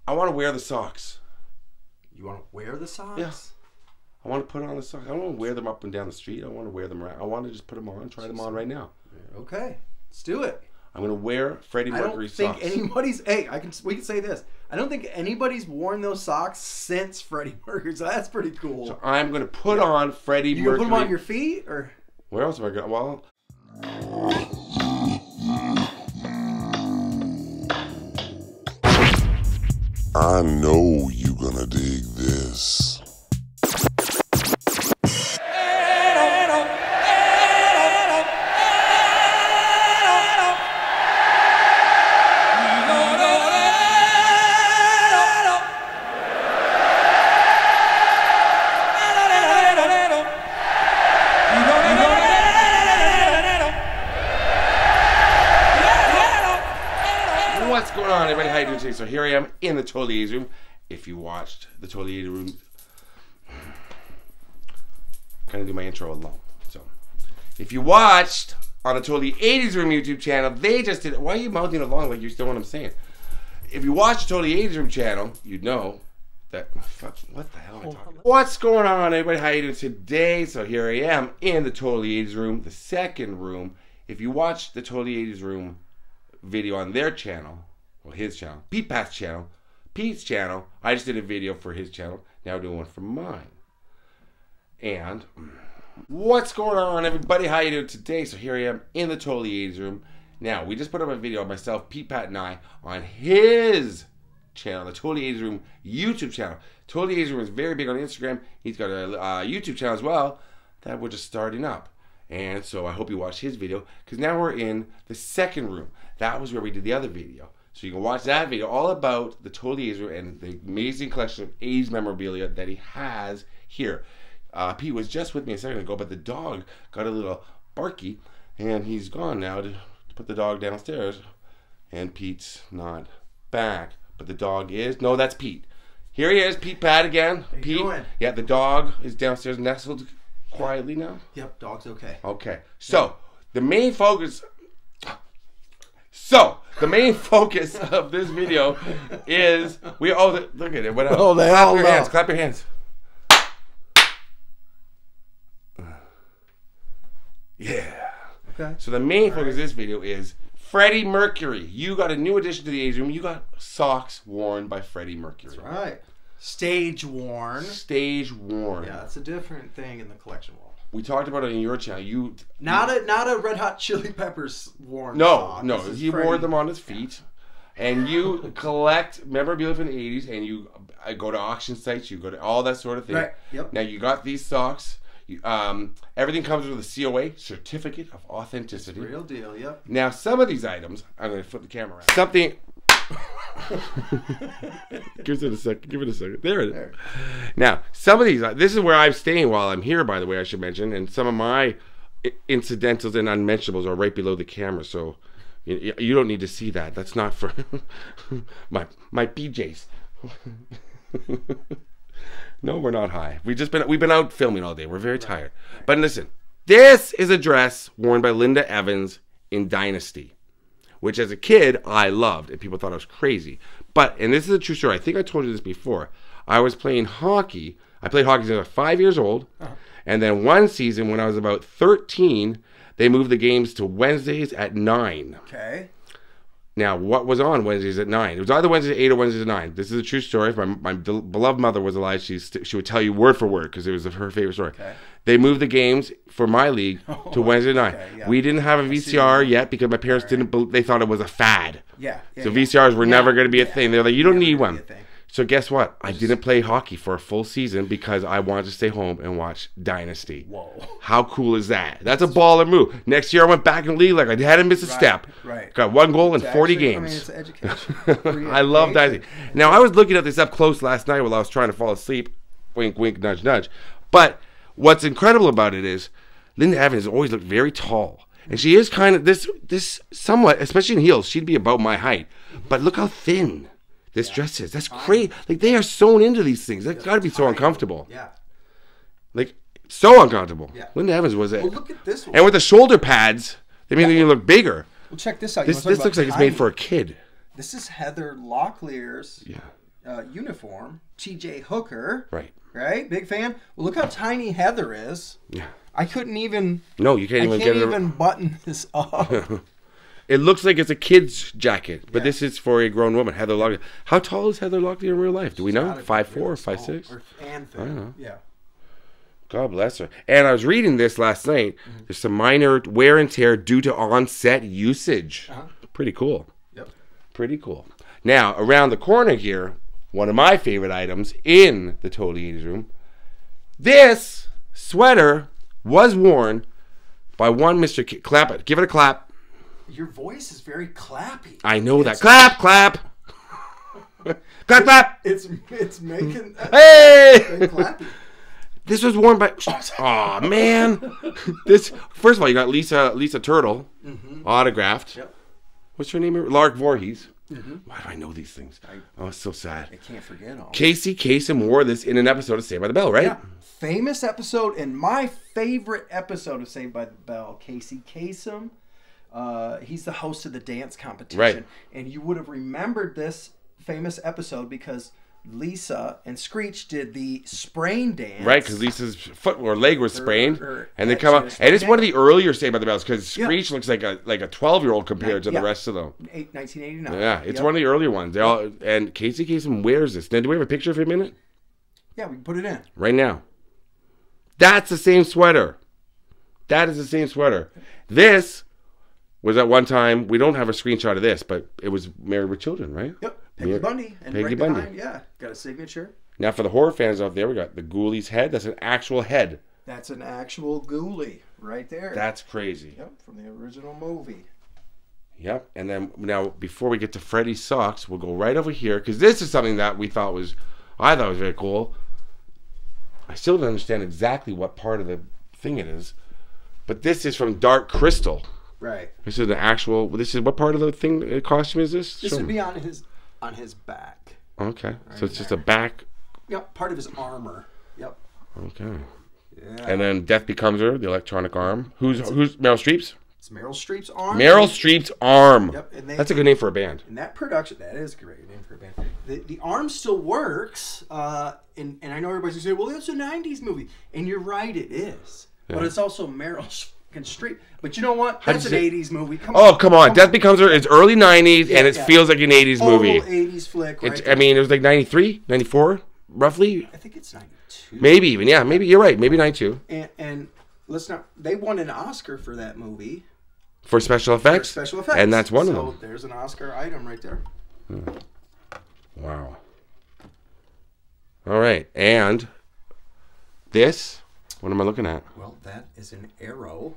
I want to wear the socks. You want to wear the socks? Yeah. I want to put on the socks. I don't want to wear them up and down the street. I want to wear them around. I want to just put them on, try them on right now. Okay, let's do it. I'm going to wear Freddie Mercury socks. I don't think anybody's... Hey, we can say this. I don't think anybody's worn those socks since Freddie Mercury, so that's pretty cool. So I'm going to put on Freddie Mercury. You going to put them on your feet? Or where else am I going? Well... I know you gonna dig this. What's going on, everybody? How you doing today? So here I am in the Totally 80's room. If you watched the Totally 80's room, kind of do my intro alone. So if you watched on the Totally 80's room YouTube channel, they just did it. Why are you mouthing along like you still know what I'm saying? If you watched the Totally 80's room channel, you'd know that. What the hell am I talking about? What's going on, everybody? How you doing today? So here I am in the Totally 80's room, the second room. If you watched the Totally 80's room video on their channel, well, his channel, Pete Pat's channel, Pete's channel, I just did a video for his channel. Now we're doing one for mine. And what's going on, everybody? How you doing today? So here I am in the Totally 80's room. Now we just put up a video of myself, Pete Pat, and I on his channel, the Totally 80's room YouTube channel. Totally 80's room is very big on Instagram. He's got a YouTube channel as well that we're just starting up. And so I hope you watch his video, because now we're in the second room. That was where we did the other video. So you can watch that video all about the Totally 80's room and the amazing collection of 80's memorabilia that he has here. Pete was just with me a second ago, but the dog got a little barky, and he's gone now to put the dog downstairs. And Pete's not back, but the dog is. No, that's Pete. Here he is, Pete Pat again. How you doing? Yeah, the dog is downstairs nestled quietly now. Yep, dog's okay. Okay, so the main focus. So the main focus of this video is look at it. What else? Oh, the clap hell your no. hands. Clap your hands. Yeah. Okay. So the main focus of this video is Freddie Mercury. You got a new addition to the 80's room. You got socks worn by Freddie Mercury. That's right. Stage worn. Stage worn. Yeah, that's a different thing in the collection world. We talked about it on your channel. Not a Red Hot Chili Peppers worn No, sock. he wore them on his feet. And you collect memorabilia from the 80's, and you go to auction sites, you go to all that sort of thing. Right, yep. Now you got these socks. Everything comes with a COA, Certificate of Authenticity. Real deal, yep. Now some of these items, I'm going to flip the camera around. Something... Give it a second. There it is. There. Now, some of these, this is where I'm staying while I'm here, by the way, I should mention, and some of my incidentals and unmentionables are right below the camera, so you don't need to see that. That's not for my PJs. No, we're not high. We've been out filming all day. We're very tired. But listen, this is a dress worn by Linda Evans in Dynasty, which as a kid I loved, and people thought I was crazy. And this is a true story. I think I told you this before. I was playing hockey. I played hockey since I was 5 years old. And then one season when I was about 13, they moved the games to Wednesdays at 9. Okay. Now, what was on Wednesdays at 9? It was either Wednesdays at 8 or Wednesdays at 9. This is a true story. If my beloved mother was alive, she would tell you word for word because it was her favorite story. Okay. They moved the games for my league to Wednesday at 9. Okay, yeah. We didn't have a VCR yet because my parents they thought it was a fad. Yeah. So VCRs were never going to be a thing. They're like, you don't need one. So guess what? I didn't play hockey for a full season because I wanted to stay home and watch Dynasty. Whoa. How cool is that? That's a baller move. Next year I went back in the league like I hadn't missed a step. Right. Got 1 goal in 40 games. I mean, it's education. I love Dynasty. Now, I was looking at this up close last night while I was trying to fall asleep. Wink, wink, nudge, nudge. But what's incredible about it is Linda Evans has always looked very tall. And she is kind of this somewhat, especially in heels, she'd be about my height. But look how thin this dress is. That's great. Like, they are sewn into these things. That's got to be so uncomfortable. Yeah. Like, so uncomfortable. Yeah. Linda Evans was it. Well, look at this one. And with the shoulder pads, they made you look bigger. Well, check this out. This looks like it's made for a kid. This is Heather Locklear's uniform, T.J. Hooker. Right. Right? Big fan. Well, look how tiny Heather is. Yeah. I couldn't even... No, you can't even get it. I can't even button this up. It looks like it's a kid's jacket, but this is for a grown woman. Heather Locklear. How tall is Heather Locklear in real life? Do we know? 5'4" or 5'6"? And I don't know. Yeah. God bless her. And I was reading this last night. There's some minor wear and tear due to on-set usage. Pretty cool. Yep. Pretty cool. Now, around the corner here, one of my favorite items in the Totally 80's room. This sweater was worn by one Mr. Clap it. Give it a clap. Your voice is very clappy. I know that. Clap, clap. Clap, clap. It's making... Hey! very clappy. This was worn by... Oh, man. This, first of all, you got Lisa Turtle, autographed. Yep. What's her name? Lark Voorhees. Why do I know these things? Oh, it's so sad. I can't forget all. Casey Kasem wore this in an episode of Saved by the Bell, right? Yeah. Famous episode, and my favorite episode of Saved by the Bell, Casey Kasem. He's the host of the dance competition. Right. And you would have remembered this famous episode because Lisa and Screech did the sprain dance. Right, because Lisa's foot or leg was sprained, and they yeah, come she up, was and it's sprained. one of the earlier Saved by the Bells because Screech looks like a 12-year-old compared to the rest of them. 1989. Yeah, it's one of the earlier ones. They all and Casey Kasem wears this. Now, do we have a picture of him in it? Yeah, we can put it in. Right now. That's the same sweater. That is the same sweater. This was at one time. We don't have a screenshot of this, but it was Married with Children, right? Yep. Peggy Bundy. And Peggy right Bundy. behind, got a signature. Now, for the horror fans out there, we got the Ghoulies head. That's an actual head. That's an actual ghoulie right there. That's crazy. Yep, from the original movie. Yep. And then now, before we get to Freddie's socks, we'll go right over here because this is something that I thought was very cool. I still don't understand exactly what part of the thing it is, but this is from Dark Crystal. Right. This is an actual. This is what part of the thing costume is this? This would be on his back. Okay, Right so it's just a back. Yep, part of his armor. Yep. Okay. Yeah. And then Death Becomes Her, the electronic arm. Who's Meryl Streep's? It's Meryl Streep's arm. Meryl Streep's arm. Yep. And that's a good name for a band. And that production, that is a great name for a band. The arm still works. And I know everybody's gonna say, well, it's a '90s movie, and you're right, it is. Yeah. But it's also Meryl Streep. But you know what? That's an '80s movie. Come on. Death Becomes Her is early '90s, and it feels like an '80s movie. '80s flick. Right I mean, it was like 93, 94, roughly. I think it's 92. Maybe even, yeah. Maybe you're right. Maybe 92. And let's not. They won an Oscar for that movie. For special effects. Special effects. And that's one of them. So there's an Oscar item right there. Wow. All right, and this. What am I looking at? Well, that is an arrow,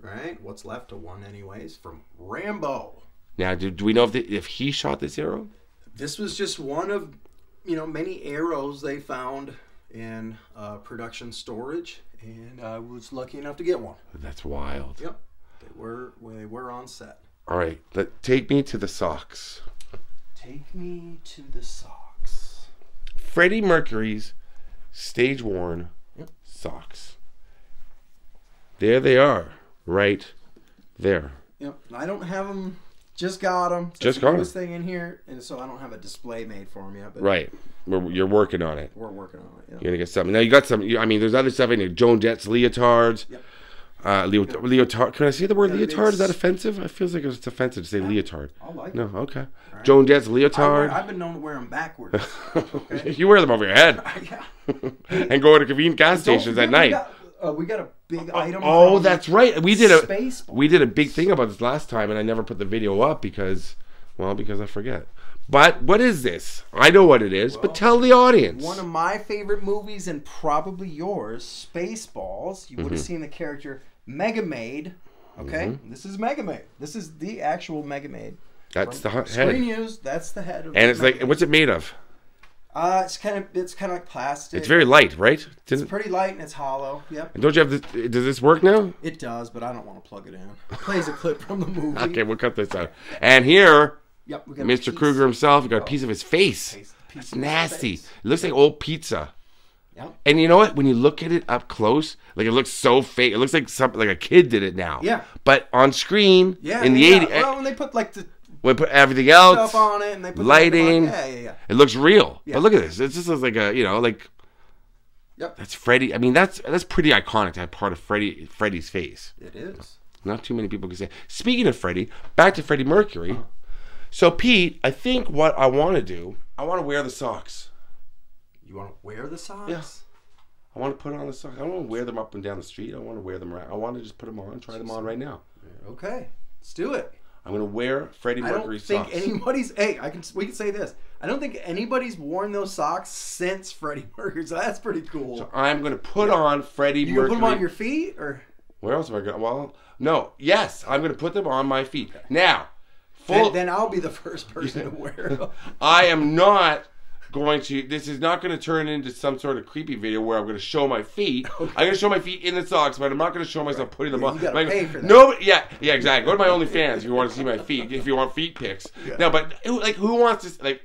right? What's left of one, anyways, from Rambo. Now, do we know if he shot this arrow? This was just one of, many arrows they found in production storage, and I was lucky enough to get one. That's wild. Yep, they were on set. All right, take me to the socks. Take me to the socks. Freddie Mercury's stage-worn socks. There they are, right there. Yep. I don't have them. Just got them. Just got them. This thing in here, and so I don't have a display made for them yet. But right. You're working on it. We're working on it. Yeah. You're gonna get something. Now you got some. There's other stuff in here. Joan Jett's leotards. Yep. Leotard. Can I say the word leotard? Is that offensive? It feels like it's offensive to say leotard. I like it. No, okay. Right. Joan Jett's leotard. I've been known to wear them backwards. Okay? You wear them over your head. Yeah. And go to convenient gas stations at night. We got a big item. Oh, that's right. We did a big thing about this last time, and I never put the video up because I forget. But what is this? I know what it is, but tell the audience. One of my favorite movies, and probably yours, Spaceballs. You would have seen the character Megamaid. Okay, this is Megamaid. This is the actual Megamaid. That's the head. Screen used. That's the head. And it's like, what's it made of? It's kind of like plastic. It's very light, right? It's pretty light and it's hollow. Yep. And don't you have this? Does this work now? It does, but I don't want to plug it in. It plays a clip from the movie. Okay, we'll cut this out. And here, yep, we got Mr. Kruger himself, we got a piece of his face. It's nasty. It looks like old pizza. Yep. And you know what? When you look at it up close, like it looks so fake. It looks like something like a kid did it now. Yeah. But on screen, in the 80s. Well, when they put like the We put everything else, stuff on it, and they put lighting. Yeah. It looks real. Yeah. But look at this. It just looks like a, like. Yep. That's Freddie. I mean, that's pretty iconic to have part of Freddie's face. It is. Not too many people can say. Speaking of Freddie, back to Freddie Mercury. So Pete, I think what I want to do, I want to wear the socks. You want to wear the socks? Yeah. I want to put on the socks. I don't want to wear them up and down the street. I want to wear them around. I want to just put them on, try them on right now. Okay, let's do it. I'm going to wear Freddie Mercury socks. I don't think anybody's. Hey, we can say this. I don't think anybody's worn those socks since Freddie Mercury. So that's pretty cool. So I'm going to put on Freddie Mercury. You gonna put them on your feet or? Where else am I going? Well, no. Yes, I'm going to put them on my feet. Now, then I'll be the first person to wear them. I am not going to. This is not going to turn into some sort of creepy video where I'm going to show my feet. Okay. I'm going to show my feet in the socks, but I'm not going to show myself putting them on. You gotta pay for that. Nobody, yeah, exactly. Go to my OnlyFans if you want to see my feet. If you want feet pics. Yeah. No, but who wants to like?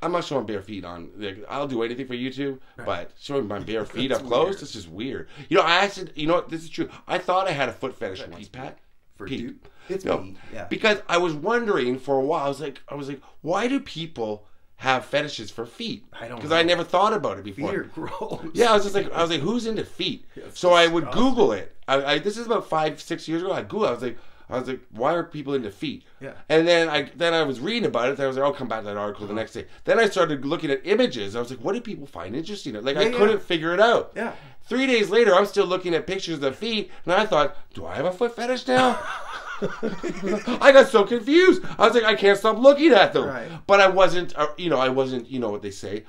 I'm not showing bare feet on. Like, I'll do anything for YouTube, but showing my bare feet up close, it's just weird. I actually, this is true. I thought I had a foot fetish, Pat. For Pete. It's no, me. Yeah. Because I was wondering for a while. I was like, why do people have fetishes for feet? I don't know. Because I never thought about it before. Feet are gross. Yeah, I was like, who's into feet? So I would Google it. This is about 5-6 years ago. I Googled. I was like, why are people into feet? Yeah. And then I was reading about it. I was like, I'll come back to that article the next day. Then I started looking at images. I was like, what do people find interesting? Like, I couldn't figure it out. Yeah. 3 days later, I'm still looking at pictures of feet, and I thought, do I have a foot fetish now? I got so confused. I was like, I can't stop looking at them. Right. But I wasn't, you know what they say,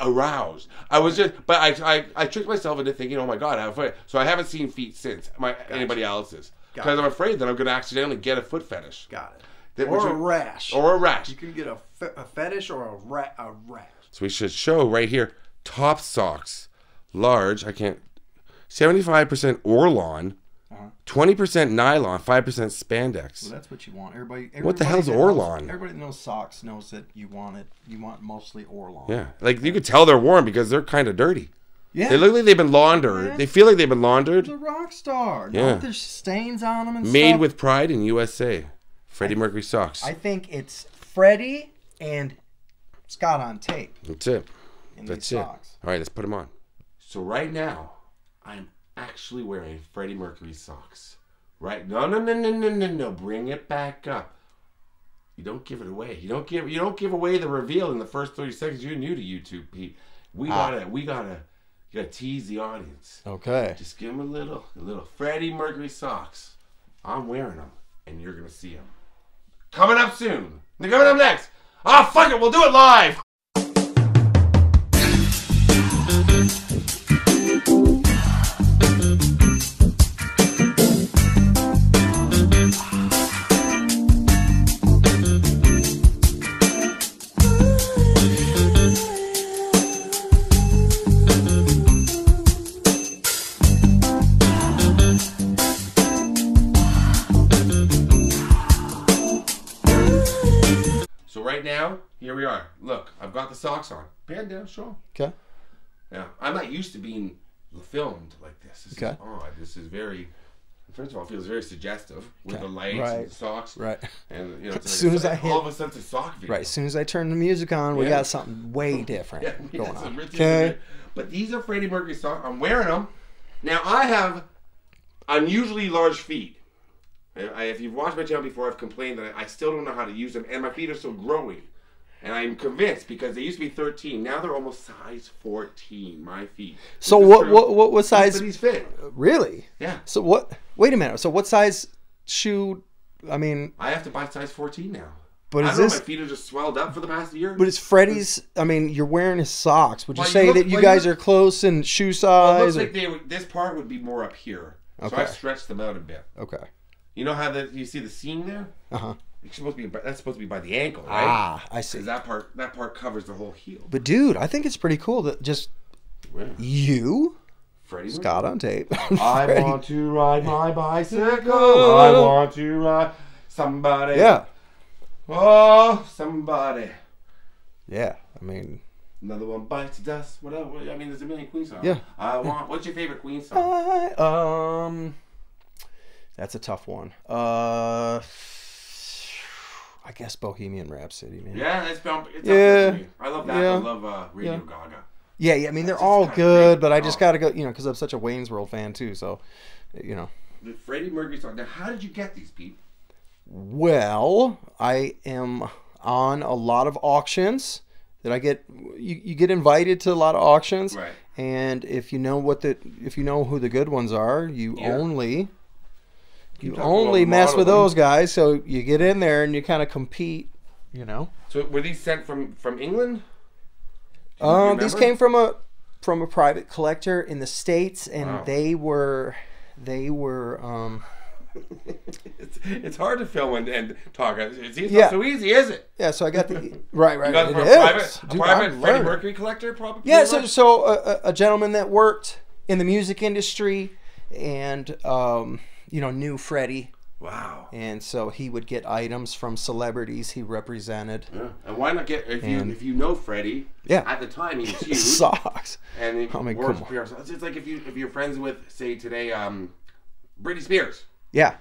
aroused. I was just, but I tricked myself into thinking, oh my God, I have a foot. So I haven't seen feet since anybody else's. Because I'm afraid that I'm going to accidentally get a foot fetish. Got it. Or a rash. Or a rash. You can get a fetish or a rash. So we should show right here, top socks, large, 75% Orlon, 20% nylon, 5% spandex. Well, that's what you want. Everybody what the hell's Orlon? Everybody that knows socks knows that you want mostly Orlon. Yeah, like you could tell they're worn because they're kind of dirty. Yeah. They look like they've been laundered. Yeah. They feel like they've been laundered. It's a rock star. Yeah. There's stains on them and stuff. Made with pride in USA. Freddie Mercury socks. I think it's Freddie and Scott on tape. That's it. That's it. Socks. All right, let's put them on. So right now, I'm actually wearing Freddie Mercury socks. Right? No. Bring it back up. You don't give it away. You don't give away the reveal in the first 30 seconds. You're new to YouTube, Pete. You gotta tease the audience. Okay. Just give them a little Freddie Mercury socks. I'm wearing them, and you're gonna see them. Coming up soon. They're coming up next. Oh, fuck it. We'll do it live. Right now, here we are. Look, I've got the socks on. Band down, show 'em. Okay. Yeah, I'm not used to being filmed like this. This okay. is odd. This is very. First of all, it feels very suggestive with the lights and the socks. Right. And as soon as I hit, all of a sudden, it's a sock video. Right. As soon as I turn the music on, we got something way different going on. Okay. But these are Freddie Mercury socks. I'm wearing them. Now I have unusually large feet. If you've watched my channel before, I've complained that I still don't know how to use them, and my feet are still growing. And I'm convinced because they used to be 13, now they're almost size 14. My feet. So what size? But these fit. Really? Yeah. So what? Wait a minute. So what size shoe? I mean, I have to buy size 14 now. But I don't know, my feet are just swelled up for the past year. But it's Freddie's. I mean, you're wearing his socks. Would you say that you guys are close in shoe size? Well, it looks like this part would be more up here. Okay. So I stretched them out a bit. Okay. You know how you see the seam there? Uh-huh. That's supposed to be by the ankle, right? Ah, I see. That part covers the whole heel. But dude, I think it's pretty cool that just Freddie Scott on tape. I want to ride my bicycle. I want to ride somebody. Yeah. Oh, somebody. Yeah, I mean. Another one bites the dust. What else? I mean, there's a million Queen songs. Yeah. What's your favorite Queen song? That's a tough one. I guess Bohemian Rhapsody, man. Yeah, it's up Yeah. there for me. I love that. Yeah. I love Radio Yeah. Gaga. Yeah. I mean, they're That's all just kinda good, great. but I just Oh. got to go, because I'm such a Wayne's World fan too. So, The Freddie Mercury song. Now, how did you get these, Pete? Well, I am on a lot of auctions that I get. You get invited to a lot of auctions, Right. and if you know who the good ones are, you Yeah. only talking about mess with modeling. those guys. So you get in there and you kind of compete. So were these sent from England? These remember? came from a private collector in the States, and Wow. they were It's hard to film and talk. It's Yeah. not so easy, is it? yeah. So I got the right. You got it It from is. a private Dude, Freddie I'm learning. Mercury collector, probably. Yeah, pretty much? so a gentleman that worked in the music industry and knew Freddie, Wow. and so he would get items from celebrities he represented. Yeah. And why not get if And- you know Freddie? Yeah. At the time he was huge. Socks. And he I mean, works come on. for it's like if you're friends with, say today, Britney Spears. Yeah.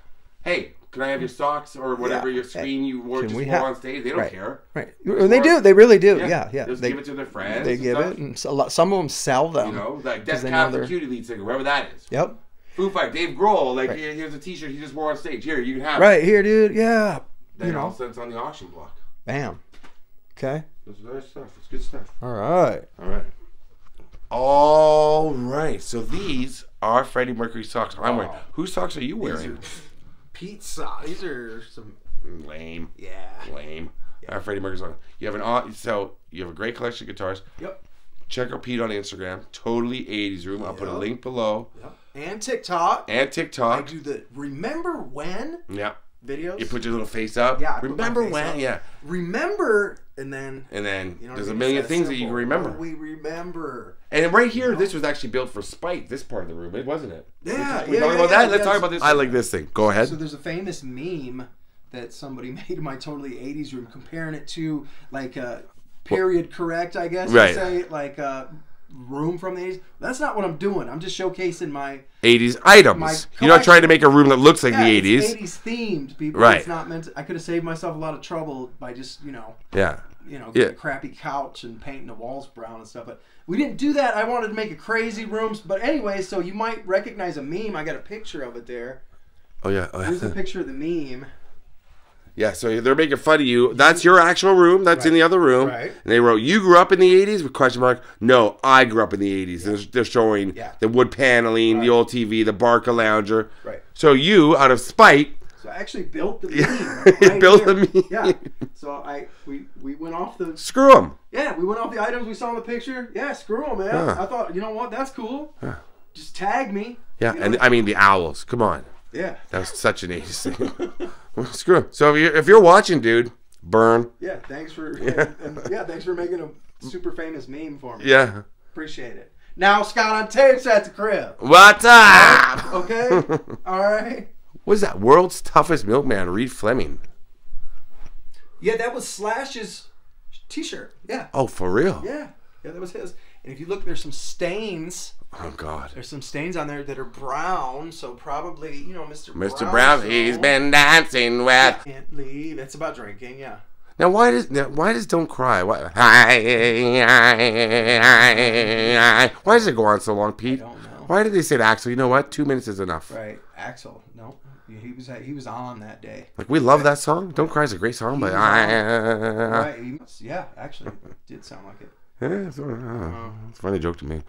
Hey, can I have your socks or whatever Yeah. your screen you wore Can just we wore have- on stage? They don't right. care. Right. And they do. They really do. Yeah. Just They give it to their friends. they and give stuff. it, and some of them sell them. You know, like 'cause Death they Cab know for they're- Cutie lead singer, whoever that is. Yep. Foo Fight, Dave Grohl, like Right. here's a T-shirt he just wore on stage. Here, you can have it. Right here, dude. Yeah. Then all of a sudden it's on the auction block. Bam. Okay. That's nice stuff. It's good stuff. All right. All right. All right. So these are Freddie Mercury socks I'm wearing. Whose socks are you wearing? Pete's socks. These are some. Lame. Yeah. Lame. Freddie Mercury socks. You have you have a great collection of guitars. Yep. Check out Pete on Instagram. Totally 80s Room. I'll put a Yep. link below. Yep. And TikTok. And I TikTok. do the Remember When Yeah. videos. You put your little face up. Yeah, I put my Remember face when? up. Yeah. Remember, and then And then you know, there's a it's million that things that you simple. can remember. What do we remember? And right here, this was actually built for Spike, this part of the room, wasn't it? Yeah, We yeah, talk yeah, about that? yeah, Let's talk yes. about this. I like this thing. Go ahead. So there's a famous meme that somebody made in my totally 80s room comparing it to like a period correct, I guess Right. you'd say, like a room from the 80s. That's not what I'm doing. I'm just showcasing my 80s items. My You're not trying to make a room that looks like the 80s. It's 80s themed, people. Right. It's not meant to, I could have saved myself a lot of trouble by just, Yeah. getting a crappy couch and painting the walls brown and stuff. But we didn't do that. I wanted to make a crazy room. But anyway, so you might recognize a meme. I got a picture of it there. Oh, yeah. Here's a picture of the meme. Yeah, so they're making fun of you. That's your actual room. That's in the other room. Right. And they wrote, you grew up in the 80s? With question mark. No, I grew up in the 80s. They're showing the wood paneling, the old TV, the Barca lounger. Right. So you, out of spite... So I actually built the meme. You right built here. the meme. Yeah. So we went off the... Screw them. Yeah, we went off the items we saw in the picture. Yeah, screw them, man. Yeah. I thought, you know what? That's cool. Just tag me. Yeah, You know? and I mean the owls. Come on. Yeah. That was such an 80s thing. Screw 'em. So if you're watching, dude, burn. Yeah, thanks for thanks for making a super famous meme for me. Yeah. Appreciate it. Now Scott on tapes at the crib. What's up? Okay? All right. What is that? World's Toughest Milkman, Reed Fleming. Yeah, that was Slash's t-shirt. Yeah. Oh, for real? Yeah. Yeah, that was his. And if you look, there's some stains. Oh, God. There's some stains on there that are brown, so probably, Mr. Mr. Brown, he's been dancing with... Can't leave. It's about drinking, yeah. Now, why does Don't Cry? Why does it go on so long, Pete? I don't know. Why did they say to Axel, you know what? 2 minutes is enough. Right. Axel. No. He was on that day. Like, we love that song. Don't Cry is a great song, but... Right. Yeah, actually, it did sound like it. Yeah, it's a funny joke to me.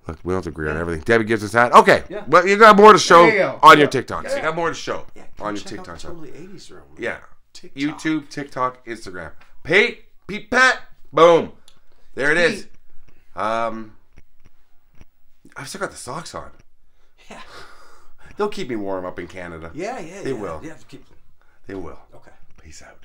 Look, we don't have to agree on everything. Debbie gives us that. Okay. Yeah. Well, you got more to show There you go. on Yeah. your TikToks. Yeah. You got more to show on your Check out TikToks. the Totally 80s room. Yeah. TikTok. YouTube, TikTok, Instagram. Pete Pat. Boom. There it is. I've still got the socks on. Yeah. They'll keep me warm up in Canada. Yeah. They will. Yeah, keep. They will. Okay. Peace out.